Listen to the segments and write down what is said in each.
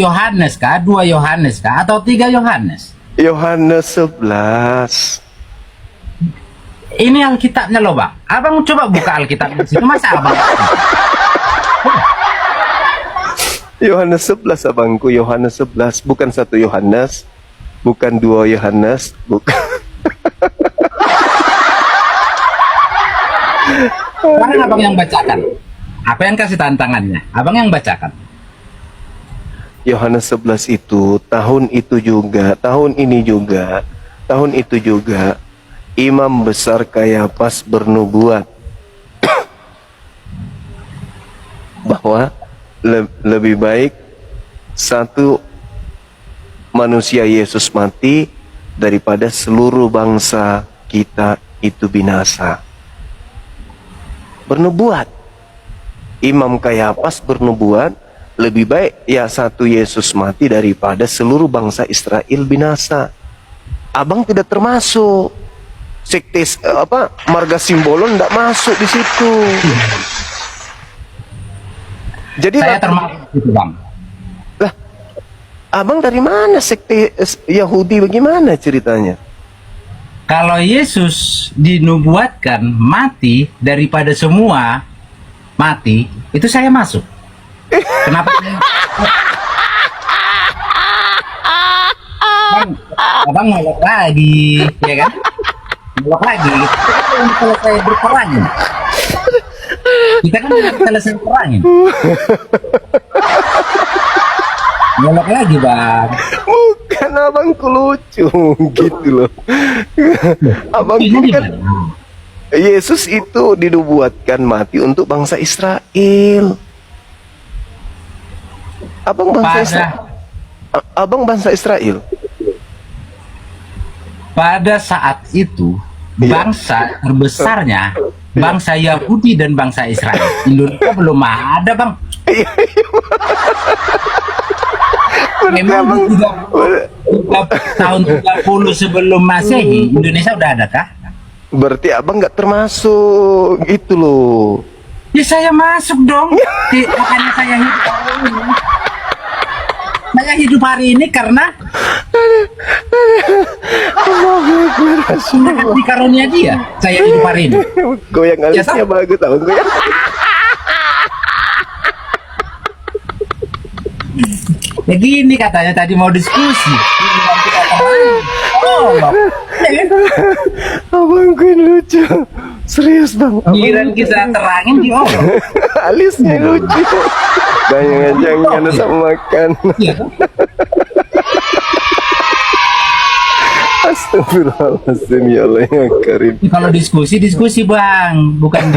Yohanes kah? 2 Yohanes kah? Atau 3 Yohanes? Yohanes 11. Ini Alkitabnya loh Bang. Abang coba buka Alkitab di situ. Masa Abang? Yohanes 11 abangku, Yohanes 11, bukan 1 Yohanes, bukan 2 Yohanes, bukan. Sekarang Abang yang bacakan. Apa yang kasih tantangannya? Abang yang bacakan. Yohanes 11 itu, tahun itu juga, tahun ini juga, tahun itu juga, Imam besar Kayafas bernubuat bahwa lebih baik satu manusia Yesus mati daripada seluruh bangsa kita itu binasa. Bernubuat. Imam Kayafas bernubuat lebih baik ya satu Yesus mati daripada seluruh bangsa Israel binasa. Abang tidak termasuk sekte marga Simbolon, tidak masuk di situ. Jadi Saya termasuk itu Bang. lah, abang dari mana sekte Yahudi, bagaimana ceritanya? Kalau Yesus dinubuatkan mati daripada semua mati, itu saya masuk. Kenapa? Bang, abang ngolok lagi, ya kan? Ngolok lagi. Kita kan belum selesai berperang. Kita kan belum selesai perangin. Ngolok lagi Bang. Bukan, abangku lucu gitu loh. Abangku kan Yesus itu dinubuatkan mati untuk bangsa Israel. Abang bangsa Israel. Abang bangsa Israel. Pada saat itu bangsa terbesarnya bangsa Yahudi dan bangsa Israel. Indonesia belum ada Bang. Memang tahun 30 sebelum Masehi Indonesia udah ada kah? Berarti abang nggak termasuk gitu loh. Ya saya masuk dong. Makanya saya hidup hari ini. Saya hidup hari ini karena di karunia dia. Saya hidup hari ini. Goyang alisnya bagus tau, goyang. Ya gini katanya tadi mau diskusi. Oh, Abangku ini lucu. Serius bang. giliran kita terangin di Alisnya lucu. Jangan sama makan. Iya. Astagfirullahaladzim, ya Allah yang karim. Kalau diskusi Bang, bukan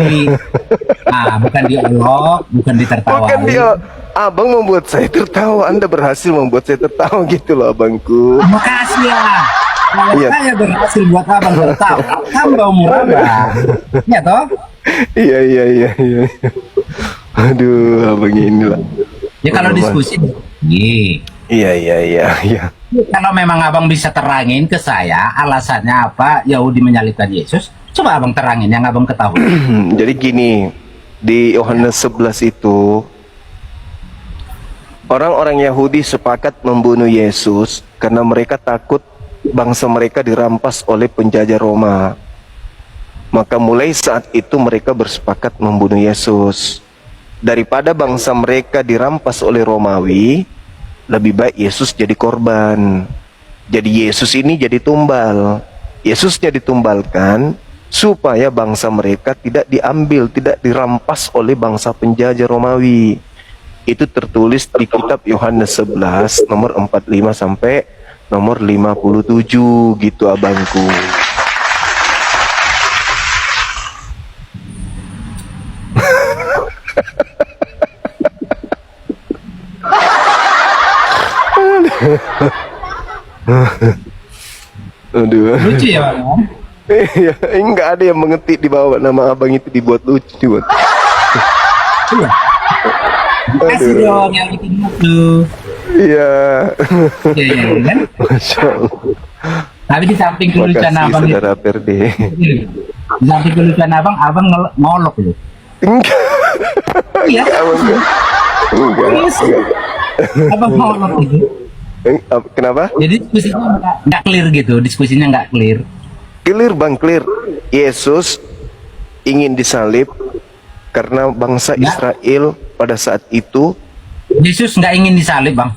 diolok, bukan ditertawain. Bukan dia. Abang membuat saya tertawa. Anda berhasil membuat saya tertawa gitu loh abangku. Makasih ya. Kalau Iya. saya berhasil buat abang tertawa, tambah umur abang. Ya toh? Iya. Aduh, abang inilah. Ya kalau diskusi, Iya. Kalau memang abang bisa terangin ke saya alasannya apa Yahudi menyalibkan Yesus, coba abang terangin yang abang ketahui. Jadi gini, di Yohanes 11 itu orang-orang Yahudi sepakat membunuh Yesus karena mereka takut bangsa mereka dirampas oleh penjajah Roma. Maka mulai saat itu mereka bersepakat membunuh Yesus. Daripada bangsa mereka dirampas oleh Romawi, lebih baik Yesus jadi korban. Jadi Yesus ini jadi tumbal. Yesusnya ditumbalkan supaya bangsa mereka tidak diambil, tidak dirampas oleh bangsa penjajah Romawi. Itu tertulis di kitab Yohanes 11 nomor 45 sampai nomor 57 gitu abangku. Aduh. Lucu ya Bang? Iya, enggak ada yang mengetik di bawah nama abang itu dibuat lucu dibuat. Iya. Kasih dong yang bikin lucu. Iya. Iya kan? Masya Allah. Tapi di samping kelucuan Makasih abang itu, saudara Perdi. di samping kelucuan abang ngolok loh. Enggak. Iya. Abang enggak. Yes. Abang mau itu. Kenapa? Jadi diskusinya nggak clear gitu, diskusinya nggak clear. Clear bang, clear. Yesus ingin disalib karena bangsa Ya. Israel pada saat itu. Yesus nggak ingin disalib, Bang.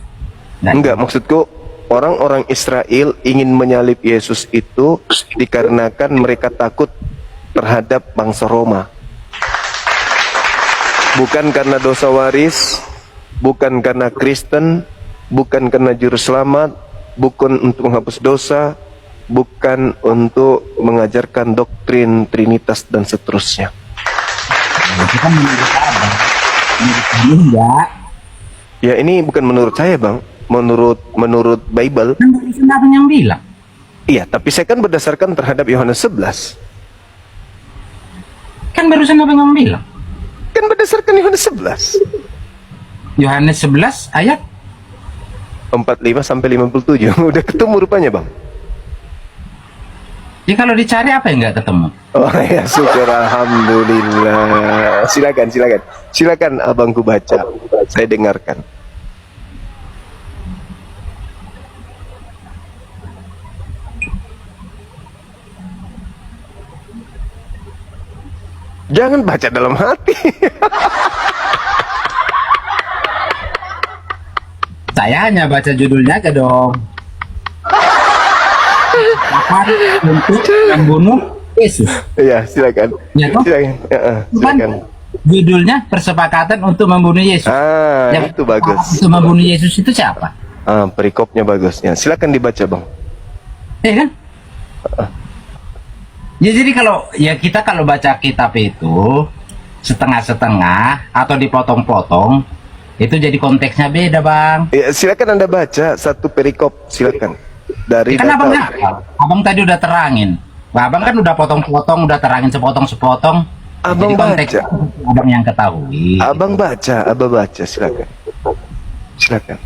Enggak, maksudku orang-orang Israel ingin menyalib Yesus itu dikarenakan mereka takut terhadap bangsa Roma. Bukan karena dosa waris, bukan karena Kristen, bukan karena juru selamat, bukan untuk menghapus dosa, bukan untuk mengajarkan doktrin Trinitas dan seterusnya. Itu kan menurut Abang. Menurut dia enggak. Ya ini bukan menurut saya bang, menurut Bible. Kan barusan Abang yang bilang. Iya, tapi saya kan berdasarkan terhadap Yohanes 11. Kan barusan Abang yang bilang. Kan berdasarkan Yohanes 11. Yohanes 11 ayat 45 sampai 57. Udah ketemu rupanya bang. ya kalau dicari apa yang nggak ketemu? Oh ya, syukur, alhamdulillah. Silakan abangku baca, saya dengarkan. Jangan baca dalam hati. Saya hanya baca judulnya aja dong. Apa untuk membunuh Yesus? Iya, silakan. Ya, toh? Silakan. Silakan. Judulnya persepakatan untuk membunuh Yesus. Itu bagus. Untuk membunuh Yesus itu siapa? Perikopnya bagusnya. Silakan dibaca, bang. Ya kan? Ya jadi kita kalau baca kitab itu setengah-setengah atau dipotong-potong, itu jadi konteksnya beda, Bang. Ya, silakan Anda baca satu perikop, silakan. Dari Kan data. abang hafal. Abang tadi udah terangin. Abang kan udah potong-potong, udah terangin sepotong-sepotong. Abang jadi konteks baca. abang yang ketahui. Abang baca, silakan. Silakan.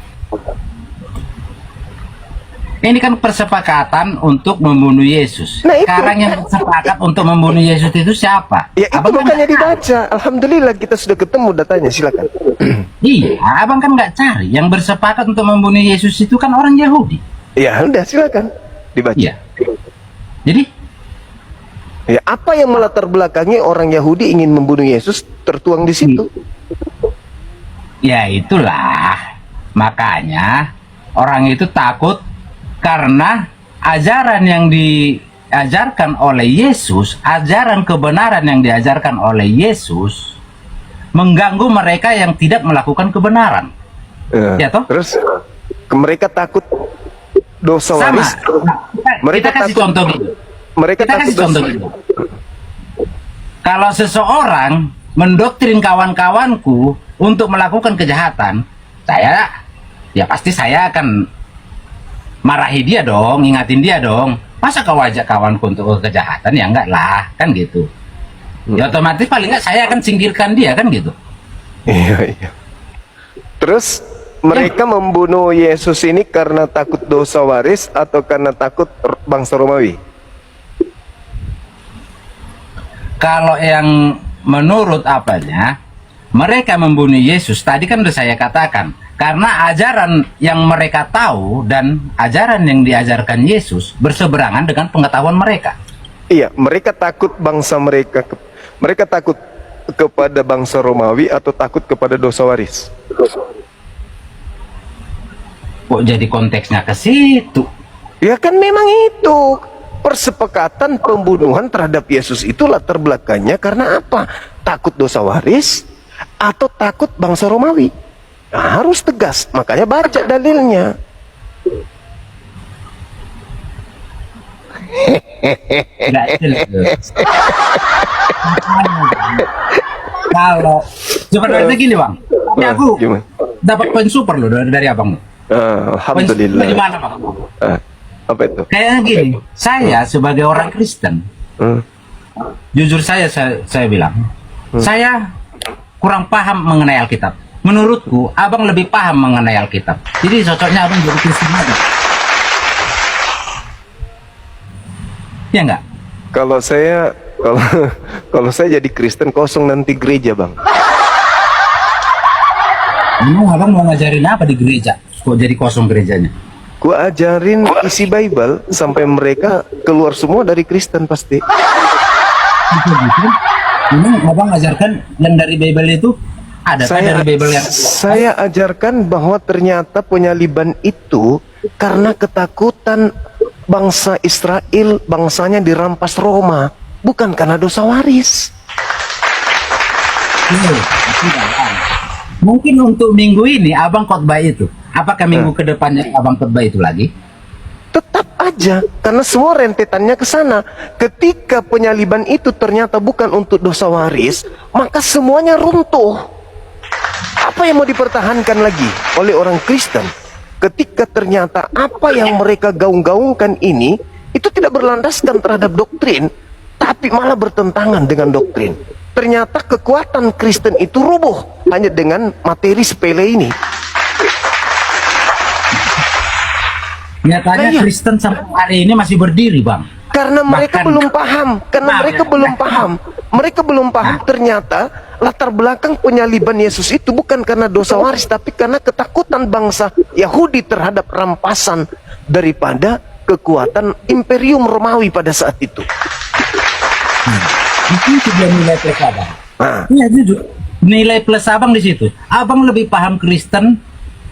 Ini kan persepakatan untuk membunuh Yesus. Nah, itu. Sekarang yang sepakat untuk membunuh Yesus itu siapa? Ya itu Abang kan makanya nggak dibaca. Alhamdulillah kita sudah ketemu datanya, silakan. Iya, abang kan nggak cari. Yang bersepakat untuk membunuh Yesus itu kan orang Yahudi. Ya udah, silakan dibaca. Iya. Jadi, Ya, apa yang melatar belakangi orang Yahudi ingin membunuh Yesus tertuang di situ? ya itulah. Makanya orang itu takut karena ajaran yang diajarkan oleh Yesus, ajaran kebenaran yang diajarkan oleh Yesus mengganggu mereka yang tidak melakukan kebenaran. Ya toh? Terus mereka takut dosa Sama. waris. Kita kasih contoh gitu. Mereka Kita takut kasih contoh gitu. Kalau seseorang mendoktrin kawan-kawanku untuk melakukan kejahatan, ya pasti saya akan marahi dia dong, ingatin dia dong. Masa kau ajak kawanku untuk kejahatan? Ya enggak lah, kan gitu. Ya otomatis paling enggak saya akan singkirkan dia, kan gitu. Iya. Terus mereka membunuh Yesus ini karena takut dosa waris atau karena takut bangsa Romawi? Kalau yang menurut apanya, mereka membunuh Yesus, tadi kan udah saya katakan, karena ajaran yang mereka tahu dan ajaran yang diajarkan Yesus berseberangan dengan pengetahuan mereka. Iya, mereka takut bangsa mereka. Mereka takut kepada bangsa Romawi atau takut kepada dosa waris? Kok jadi konteksnya ke situ? Ya kan memang itu. Persepakatan pembunuhan terhadap Yesus itu latar belakangnya karena apa? Takut dosa waris atau takut bangsa Romawi? Nah, harus tegas, makanya baca dalilnya. Nggak jelas. Kalau sebenarnya gini bang, ini aku Gimana? dapat poin super loh dari abang. Poin super Alhamdulillah. gimana bang? Apa itu? Kayaknya gini, saya sebagai orang Kristen, jujur saya bilang, saya kurang paham mengenai Alkitab. Menurutku, abang lebih paham mengenai Alkitab. Jadi cocoknya abang jadi Kristen aja. Ya enggak? Kalau saya jadi Kristen kosong nanti gereja bang. Memang abang mau ngajarin apa di gereja? Kok jadi kosong gerejanya? Ku ajarin isi Bible sampai mereka keluar semua dari Kristen pasti. Gitu. Memang abang ajarkan yang dari Bible itu ada dari Bible yang saya ajarkan bahwa ternyata penyaliban itu karena ketakutan bangsa Israel, bangsanya dirampas Roma, bukan karena dosa waris. Mungkin untuk minggu ini abang khotbah itu. Apakah minggu kedepannya abang khotbah itu lagi? Tetap aja, karena semua rentetannya ke sana. Ketika penyaliban itu ternyata bukan untuk dosa waris, maka semuanya runtuh. Apa yang mau dipertahankan lagi oleh orang Kristen? Ketika ternyata apa yang mereka gaung-gaungkan ini itu tidak berlandaskan terhadap doktrin, tapi malah bertentangan dengan doktrin. Ternyata kekuatan Kristen itu rubuh hanya dengan materi sepele ini. Nyatanya Kristen sampai hari ini masih berdiri, Bang. Karena mereka belum paham, mereka belum paham ternyata latar belakang penyaliban Yesus itu bukan karena dosa waris, tapi karena ketakutan bangsa Yahudi terhadap rampasan daripada kekuatan Imperium Romawi pada saat itu. Itu juga nilai plus abang. Iya, jujur. Nilai plus abang di situ. Abang lebih paham Kristen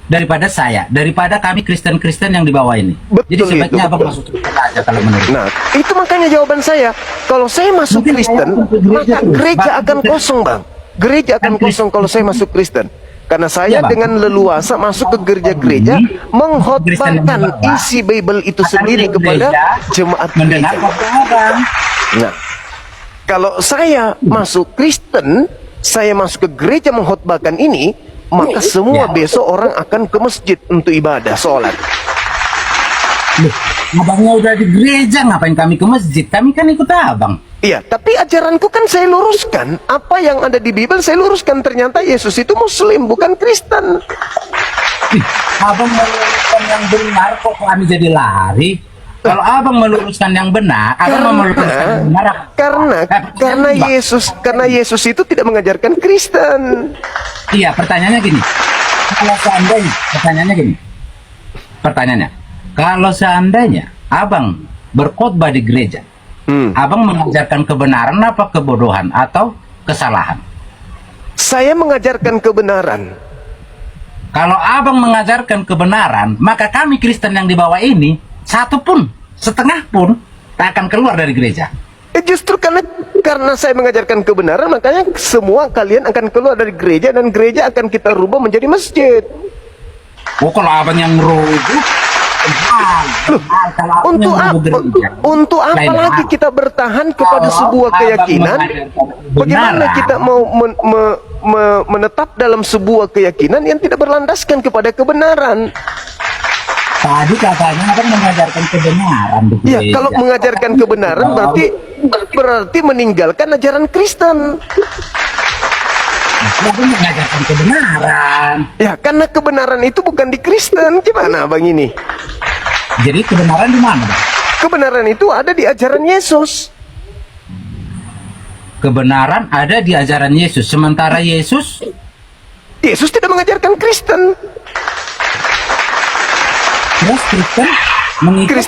daripada saya, daripada kami Kristen-Kristen yang di bawah ini. Betul. Jadi sebaiknya itu, abang masuk Kristen aja kalau menurut. Nah, itu makanya jawaban saya. Kalau saya masuk Mungkin Kristen, maka gereja akan kosong, Bang. Gereja akan kosong kalau saya masuk Kristen. Karena saya dengan leluasa masuk ke gereja-gereja mengkhotbahkan isi Bible itu sendiri kepada jemaat gereja. Nah, kalau saya masuk Kristen, saya masuk ke gereja mengkhotbahkan ini, maka semua besok orang akan ke masjid untuk ibadah, sholat. Loh, abangnya udah di gereja, ngapain kami ke masjid? Kami kan ikut abang. Iya, tapi ajaranku kan saya luruskan. Apa yang ada di Bible saya luruskan. Ternyata Yesus itu Muslim, bukan Kristen. Abang meluruskan yang benar, kok kami jadi lari? Kalau abang meluruskan yang benar, abang meluruskan yang benar. Karena Yesus itu tidak mengajarkan Kristen. Iya, pertanyaannya gini. Kalau seandainya abang berkhotbah di gereja, abang mengajarkan kebenaran apa kebodohan atau kesalahan? Saya mengajarkan kebenaran. Kalau abang mengajarkan kebenaran, maka kami Kristen yang di bawah ini, satu pun, setengah pun, tak akan keluar dari gereja. Justru karena saya mengajarkan kebenaran, makanya semua kalian akan keluar dari gereja dan gereja akan kita rubah menjadi masjid. Oh, kalau abang yang merubah, untuk apa lagi kita bertahan kepada sebuah keyakinan? Bagaimana kita mau menetap dalam sebuah keyakinan yang tidak berlandaskan kepada kebenaran? Tadi katanya abang mengajarkan kebenaran. Ya, kalau mengajarkan kebenaran berarti meninggalkan ajaran Kristen. Abang mengajarkan kebenaran. Ya, karena kebenaran itu bukan di Kristen. Gimana abang ini? Jadi kebenaran di mana, Bang? Kebenaran itu ada di ajaran Yesus. Kebenaran ada di ajaran Yesus. Sementara Yesus tidak mengajarkan Kristen. Terus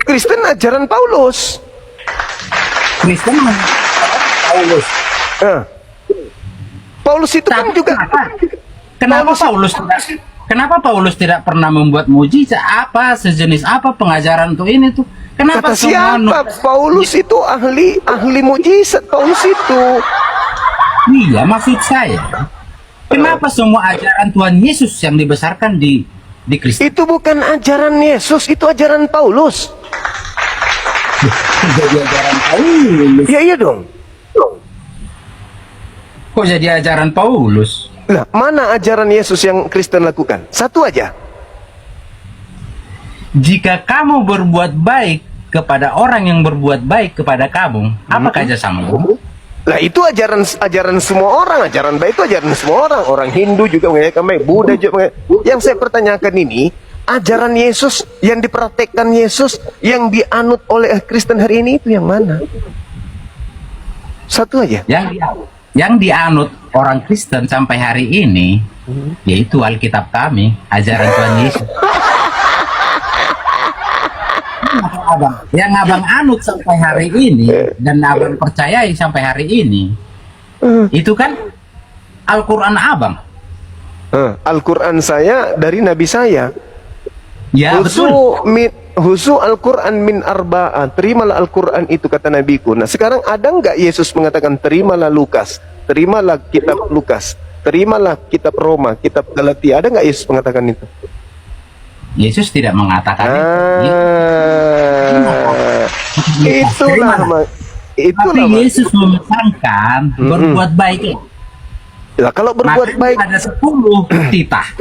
Kristen ajaran Paulus. Kristen Paulus. Paulus itu kan juga. Kenapa Paulus tidak pernah membuat mujizat apa sejenis apa pengajaran untuk ini tuh? Kenapa kata siapa? Paulus itu ahli mujizat. Paulus itu. Iya, maksud saya. Kenapa semua ajaran Tuhan Yesus yang dibesarkan di Kristen? Itu bukan ajaran Yesus, itu ajaran Paulus. Jadi ajaran Paulus. Ya, iya dong. Kok jadi ajaran Paulus? Lah, mana ajaran Yesus yang Kristen lakukan? Satu aja. Jika kamu berbuat baik kepada orang yang berbuat baik kepada kamu, apakah kerjasamamu? Lah, itu ajaran semua orang. Ajaran baik itu ajaran semua orang. Orang Hindu juga mengajarkan baik, Buddha juga mengajarkan. Yang saya pertanyakan ini, ajaran Yesus yang dipraktekkan Yesus yang dianut oleh Kristen hari ini itu yang mana? Satu aja. Yang dianut orang Kristen sampai hari ini Yaitu Alkitab kami, ajaran Tuhan Yesus. Yang abang anut sampai hari ini dan abang percayai sampai hari ini, itu kan Al-Quran abang. Al-Quran saya dari Nabi saya. Ya betul. Husu Al-Quran min arba'ah. Terimalah Al-Quran itu, kata Nabiku. Nah sekarang ada nggak Yesus mengatakan terimalah Lukas, terimalah kitab Lukas, terimalah kitab Roma, kitab Galatia? Ada nggak Yesus mengatakan itu? Yesus tidak mengatakan Itulah Tapi Yesus memesankan berbuat baik. Ya, kalau berbuat baik ada 10 titah.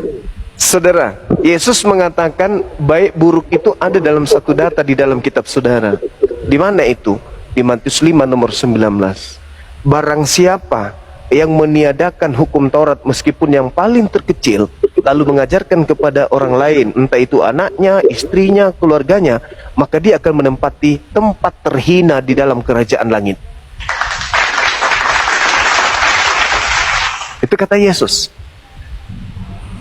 Saudara, Yesus mengatakan baik buruk itu ada dalam satu data di dalam kitab saudara. Di mana itu? Di Matius 5 nomor 19. Barang siapa yang meniadakan hukum Taurat meskipun yang paling terkecil, lalu mengajarkan kepada orang lain, entah itu anaknya, istrinya, keluarganya, maka dia akan menempati tempat terhina di dalam kerajaan langit. Itu kata Yesus.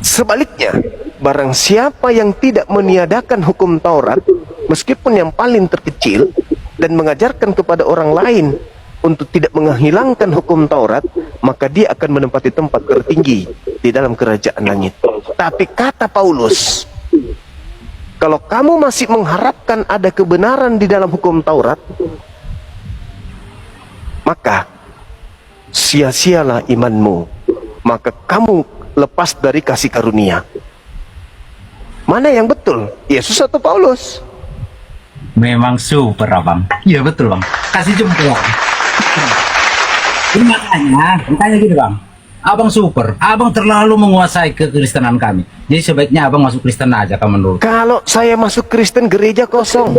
Sebaliknya, barang siapa yang tidak meniadakan hukum Taurat meskipun yang paling terkecil dan mengajarkan kepada orang lain untuk tidak menghilangkan hukum Taurat, maka dia akan menempati tempat tertinggi di dalam kerajaan langit. Tapi kata Paulus, kalau kamu masih mengharapkan ada kebenaran di dalam hukum Taurat, maka sia-sialah imanmu, maka kamu lepas dari kasih karunia. Mana yang betul, Yesus atau Paulus? Memang super abang. Iya betul bang. Kasih jempol. Ini makanya gini bang, abang super, abang terlalu menguasai kekristenan kami. Jadi sebaiknya abang masuk Kristen aja kalau menurut. Kalau saya masuk Kristen, gereja kosong.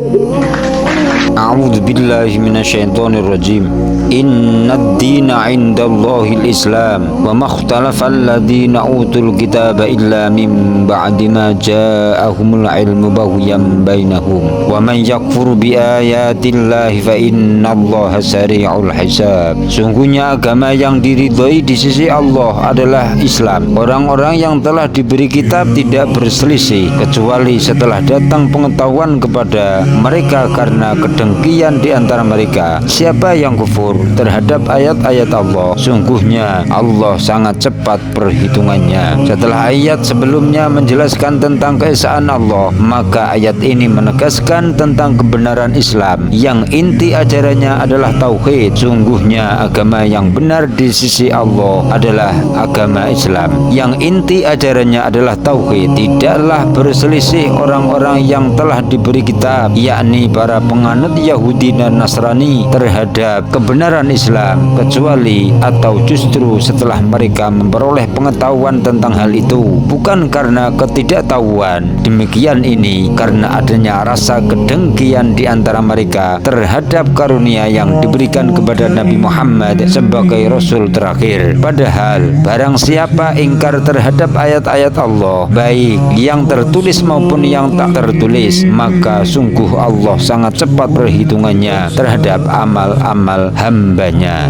A'udzu billahi minasyaitonir rajim. Innad dina 'indallahil Islam wa ma ikhtalafa alladziina utul kitaba illa min ba'di ma ja'ahumul 'ilmu baghyan bainahum wa man yakfur bi ayatillahi fa innallaha sari'ul hisab. Sungguhnya agama yang diridhoi di sisi Allah adalah Islam. Orang-orang yang telah diberi kitab tidak berselisih kecuali setelah datang pengetahuan kepada mereka karena kedengkian di antara mereka. Siapa yang kufur terhadap ayat-ayat Allah, sungguhnya Allah sangat cepat perhitungannya. Setelah ayat sebelumnya menjelaskan tentang keesaan Allah, maka ayat ini menegaskan tentang kebenaran Islam yang inti ajarannya adalah tauhid. Sungguhnya agama yang benar di sisi Allah adalah agama Islam yang inti ajarannya adalah tauhid. Tidaklah berselisih orang-orang yang telah diberi kitab, yakni para penganut Yahudi dan Nasrani, terhadap kebenaran Islam, kecuali atau justru setelah mereka memperoleh pengetahuan tentang hal itu, bukan karena ketidaktahuan. Demikian ini karena adanya rasa kedengkian di antara mereka terhadap karunia yang diberikan kepada Nabi Muhammad sebagai Rasul terakhir. Padahal barang siapa ingkar terhadap ayat-ayat Allah, baik yang tertulis maupun yang tak tertulis, maka sungguh Allah sangat cepat perhitungannya terhadap amal-amal hambanya.